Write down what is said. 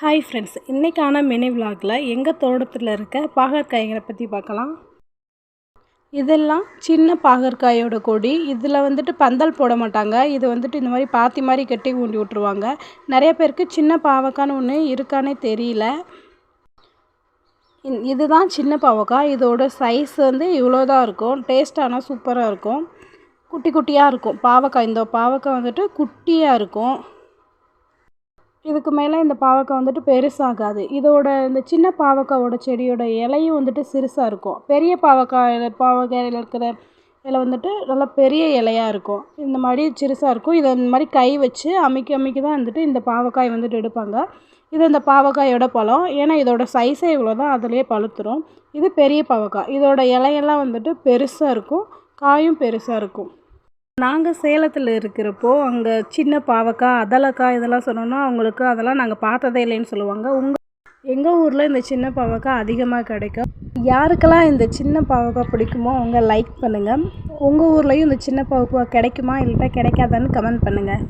Hi friends, இன்றைக்கான mini விலாகில் எங்கள் தோட்டத்தில் இருக்க பாகற்காய்களை பற்றி பார்க்கலாம். இதெல்லாம் சின்ன பாகற்காயோட கொடி. இதில் வந்துட்டு பந்தல் போட மாட்டாங்க. இது வந்துட்டு இந்த மாதிரி பாத்தி மாதிரி கட்டி ஊண்டி விட்ருவாங்க. நிறைய பேருக்கு சின்ன பாவக்கான்னு ஒன்று இருக்கானே தெரியல. இதுதான் சின்ன பாவக்காய். இதோட சைஸ் வந்து இவ்வளோ தான் இருக்கும். டேஸ்ட் ஆனால் சூப்பராக இருக்கும். குட்டி குட்டியாக இருக்கும் பாவக்காய். இந்த பாவக்காய் வந்துட்டு குட்டியாக இருக்கும். இதுக்கு மேலே இந்த பாவக்காய் வந்துட்டு பெருசாகாது. இதோட இந்த சின்ன பாவக்காயோட செடியோட இலையும் வந்துட்டு சிறுசாக இருக்கும். பெரிய பாவக்காயில் இருக்கிற இலை வந்துட்டு நல்லா பெரிய இலையாக இருக்கும். இந்த மாதிரி சிறுசாக இருக்கும். இதை இந்த மாதிரி கை வச்சு அமைக்கி தான் வந்துட்டு இந்த பாவக்காய் வந்துட்டு எடுப்பாங்க. இது இந்த பாவக்காயோட பழம். ஏன்னா இதோட சைஸே இவ்வளோ தான், அதிலே பழுத்துரும். இது பெரிய பாவக்காய். இதோட இலையெல்லாம் வந்துட்டு பெருசாக இருக்கும், காயும் பெருசாக இருக்கும். நாங்கள் சேலத்தில் இருக்கிறப்போ அங்கே சின்ன பாவக்காய், அதலக்காய் இதெல்லாம் சொன்னோன்னா அவங்களுக்கு அதெல்லாம் நாங்கள் பார்த்ததே இல்லைன்னு சொல்லுவாங்க. எங்கள் ஊரில் இந்த சின்ன பாவக்காய் அதிகமாக கிடைக்கும். யாருக்கெல்லாம் இந்த சின்ன பாவக்காய் பிடிக்குமோ அவங்க லைக் பண்ணுங்கள். உங்கள் ஊர்லேயும் இந்த சின்ன பாவக்காய் கிடைக்குமா இல்லாட்டா கிடைக்காதான்னு கமெண்ட் பண்ணுங்கள்.